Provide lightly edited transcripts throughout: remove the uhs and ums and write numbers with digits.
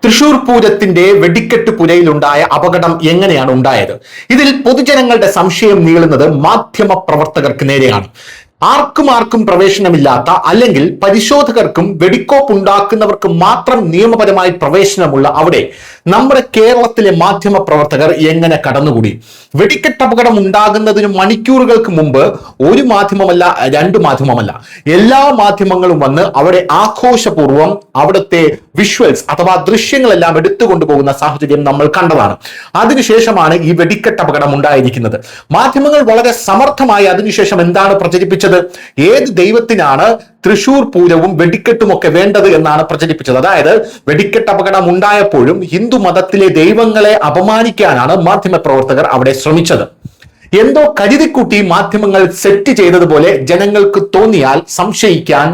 തൃശൂർ പൂരത്തിന്റെ വെടിക്കെട്ട് പുരയിലുണ്ടായ അപകടം എങ്ങനെയാണ് ഉണ്ടായത്? ഇതിൽ പൊതുജനങ്ങളുടെ സംശയം നീളുന്നത് മാധ്യമ പ്രവർത്തകർക്ക് നേരെയാണ്. ആർക്കും പ്രവേശനമില്ലാത്ത, അല്ലെങ്കിൽ പരിശോധകർക്കും വെടിക്കോപ്പ് ഉണ്ടാക്കുന്നവർക്കും മാത്രം നിയമപരമായി പ്രവേശനമുള്ള അവിടെ നമ്മുടെ കേരളത്തിലെ മാധ്യമ പ്രവർത്തകർ എങ്ങനെ കടന്നുകൂടി? വെടിക്കെട്ട് അപകടം ഉണ്ടാകുന്നതിന് മണിക്കൂറുകൾക്ക് മുമ്പ് ഒരു മാധ്യമമല്ല, രണ്ട് മാധ്യമമല്ല, എല്ലാ മാധ്യമങ്ങളും വന്ന് അവിടെ ആഘോഷപൂർവ്വം അവിടുത്തെ വിഷ്വൽസ് അഥവാ ദൃശ്യങ്ങളെല്ലാം എടുത്തുകൊണ്ടുപോകുന്ന സാഹചര്യം നമ്മൾ കണ്ടതാണ്. അതിനുശേഷമാണ് ഈ വെടിക്കെട്ട് അപകടം ഉണ്ടായിരിക്കുന്നത്. മാധ്യമങ്ങൾ വളരെ സമർത്ഥമായി അതിനുശേഷം എന്താണ് പ്രചരിപ്പിച്ചത്? ഏത് ദൈവത്തിനാണ് തൃശൂർ പൂരവും വെടിക്കെട്ടുമൊക്കെ വേണ്ടത് എന്നാണ് പ്രചരിപ്പിച്ചത്. അതായത് വെടിക്കെട്ട് അപകടം ഉണ്ടായപ്പോഴും ഹിന്ദു മതത്തിലെ ദൈവങ്ങളെ അപമാനിക്കാനാണ് മാധ്യമപ്രവർത്തകർ അവിടെ ശ്രമിച്ചത്. എന്തോ കരുതിക്കുട്ടി മാധ്യമങ്ങൾ സെറ്റ് ചെയ്തതുപോലെ ജനങ്ങൾക്ക് തോന്നിയാൽ സംശയിക്കാൻ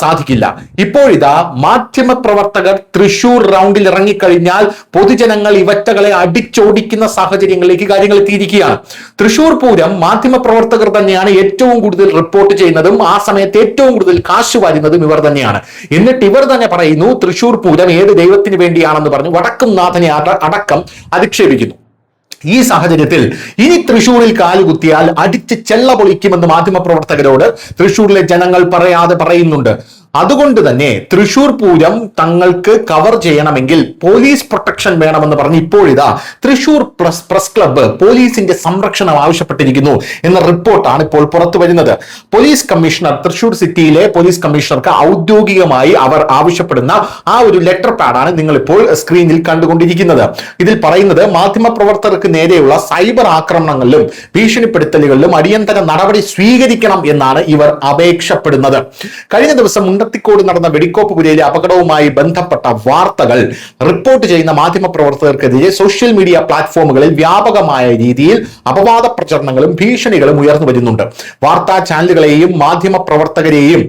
സാധിക്കില്ല. ഇപ്പോഴിതാ മാധ്യമപ്രവർത്തകർ തൃശൂർ റൗണ്ടിൽ ഇറങ്ങിക്കഴിഞ്ഞാൽ പൊതുജനങ്ങൾ ഇവറ്റകളെ അടിച്ചോടിക്കുന്ന സാഹചര്യങ്ങളിലേക്ക് കാര്യങ്ങൾ എത്തിയിരിക്കുകയാണ്. തൃശൂർ പൂരം മാധ്യമപ്രവർത്തകർ തന്നെയാണ് ഏറ്റവും കൂടുതൽ റിപ്പോർട്ട് ചെയ്യുന്നതും ആ സമയത്ത് ഏറ്റവും കൂടുതൽ കാശ് വാരുന്നതും ഇവർ തന്നെയാണ്. എന്നിട്ട് ഇവർ തന്നെ പറയുന്നു തൃശൂർ പൂരം ഏത് ദൈവത്തിന് വേണ്ടിയാണെന്ന് പറഞ്ഞു വടക്കുംനാഥനെ അടക്കം അധിക്ഷേപിക്കുന്നു. ഈ സാഹചര്യത്തിൽ ഇനി തൃശൂരിൽ കാലുകുത്തിയാൽ അടിച്ച് ചെള്ള പൊളിക്കുമെന്ന് മാധ്യമപ്രവർത്തകരോട് തൃശൂരിലെ ജനങ്ങൾ പറയുന്നുണ്ട്. അതുകൊണ്ട് തന്നെ തൃശൂർ പൂരം തങ്ങൾക്ക് കവർ ചെയ്യണമെങ്കിൽ പോലീസ് പ്രൊട്ടക്ഷൻ വേണമെന്ന് പറഞ്ഞ് ഇപ്പോഴിതാ തൃശൂർ പ്രസ് ക്ലബ്ബ് പോലീസിന്റെ സംരക്ഷണം ആവശ്യപ്പെട്ടിരിക്കുന്നു എന്ന റിപ്പോർട്ടാണ് ഇപ്പോൾ പുറത്തു വരുന്നത്. പോലീസ് കമ്മീഷണർ, തൃശൂർ സിറ്റിയിലെ പോലീസ് കമ്മീഷണർക്ക് ഔദ്യോഗികമായി അവർ ആവശ്യപ്പെടുന്ന ആ ഒരു ലെറ്റർ പാഡാണ് നിങ്ങൾ ഇപ്പോൾ സ്ക്രീനിൽ കണ്ടുകൊണ്ടിരിക്കുന്നത്. ഇതിൽ പറയുന്നത് മാധ്യമപ്രവർത്തകർക്ക് നേരെയുള്ള സൈബർ ആക്രമണങ്ങളിലും ഭീഷണിപ്പെടുത്തലുകളിലും അടിയന്തര നടപടി സ്വീകരിക്കണം എന്നാണ് ഇവർ അപേക്ഷപ്പെടുന്നത്. കഴിഞ്ഞ ദിവസം ത്തിക്കോട് നടന്ന വെടിക്കോപ്പ് പുരയിലെ അപകടവുമായി ബന്ധപ്പെട്ട വാർത്തകൾ റിപ്പോർട്ട് ചെയ്യുന്ന മാധ്യമപ്രവർത്തകർക്കെതിരെ സോഷ്യൽ മീഡിയ പ്ലാറ്റ്ഫോമുകളിൽ വ്യാപകമായ രീതിയിൽ അപവാദ പ്രചരണങ്ങളും ഭീഷണികളും ഉയർന്നു വരുന്നുണ്ട്. വാർത്താ ചാനലുകളെയും മാധ്യമപ്രവർത്തകരെയും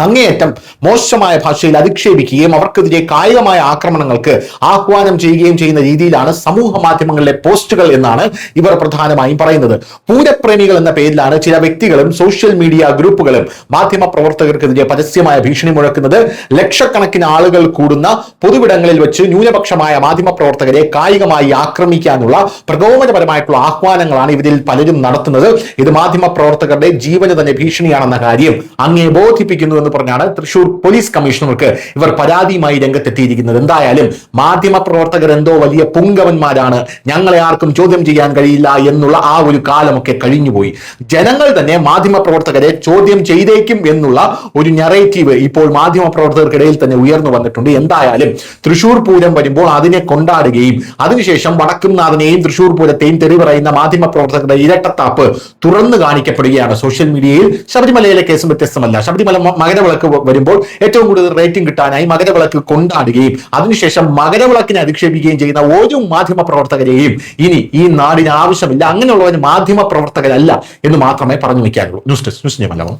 അങ്ങേയറ്റം മോശമായ ഭാഷയിൽ അധിക്ഷേപിക്കുകയും അവർക്കെതിരെ കായികമായ ആക്രമണങ്ങൾക്ക് ആഹ്വാനം ചെയ്യുകയും ചെയ്യുന്ന രീതിയിലാണ് സമൂഹ മാധ്യമങ്ങളിലെ പോസ്റ്റുകൾ എന്നാണ് ഇവർ പ്രധാനമായും പറയുന്നത്. പൂരപ്രേമികൾ എന്ന പേരിലാണ് ചില വ്യക്തികളും സോഷ്യൽ മീഡിയ ഗ്രൂപ്പുകളും മാധ്യമ പ്രവർത്തകർക്കെതിരെ പരസ്യമായ ഭീഷണി മുഴക്കുന്നത്. ലക്ഷക്കണക്കിന് ആളുകൾ കൂടുന്ന പൊതുവിടങ്ങളിൽ വെച്ച് ന്യൂനപക്ഷമായ മാധ്യമ പ്രവർത്തകരെ കായികമായി ആക്രമിക്കാനുള്ള പ്രകോപനപരമായിട്ടുള്ള ആഹ്വാനങ്ങളാണ് ഇവരിൽ പലരും നടത്തുന്നത്. ഇത് മാധ്യമ പ്രവർത്തകരുടെ ജീവന് തന്നെ ഭീഷണിയാണെന്ന കാര്യം അങ്ങേ ബോധിപ്പിക്കുന്നു പറഞ്ഞാണ് തൃശൂർ പോലീസ് കമ്മീഷണർക്ക് ഇവർ പരാതിയുമായി രംഗത്തെത്തിയിരിക്കുന്നത്. എന്തായാലും മാധ്യമ പ്രവർത്തകർ എന്തോ വലിയ പുങ്കവന്മാരാണ്, ഞങ്ങളെ ആർക്കും ചോദ്യം ചെയ്യാൻ കഴിയില്ല എന്നുള്ള ആ ഒരു കാലമൊക്കെ കഴിഞ്ഞുപോയി. ജനങ്ങൾ തന്നെ മാധ്യമ പ്രവർത്തകരെ ചോദ്യം ചെയ്തേക്കും എന്നുള്ള ഒരു നറേറ്റീവ് ഇപ്പോൾ മാധ്യമ പ്രവർത്തകർക്കിടയിൽ തന്നെ ഉയർന്നു വന്നിട്ടുണ്ട്. എന്തായാലും തൃശൂർ പൂരം വരുമ്പോൾ അതിനെ കൊണ്ടാടുകയും അതിനുശേഷം വടക്കുംനാഥനെയും തൃശൂർ പൂരത്തെയും തെറി പറയുന്ന മാധ്യമ പ്രവർത്തകരുടെ ഇരട്ടത്താപ്പ് തുറന്നു കാണിക്കപ്പെടുകയാണ് സോഷ്യൽ മീഡിയയിൽ. ശബരിമലയിലെ കേസും വ്യത്യസ്തമല്ല. ശബരിമല മകരവിളക്ക് വരുമ്പോൾ ഏറ്റവും കൂടുതൽ റേറ്റിംഗ് കിട്ടാനായി മകരവിളക്ക് കൊണ്ടാടുകയും അതിനുശേഷം മകരവിളക്കിനെ അധിക്ഷേപിക്കുകയും ചെയ്യുന്ന ഒരു മാധ്യമ പ്രവർത്തകരെയും ഇനി ഈ നാടിന് ആവശ്യമില്ല. അങ്ങനെയുള്ളവർ മാധ്യമ പ്രവർത്തകരല്ല എന്ന് മാത്രമേ പറഞ്ഞു വയ്ക്കാനുള്ളൂ. News desk, news Malayalam.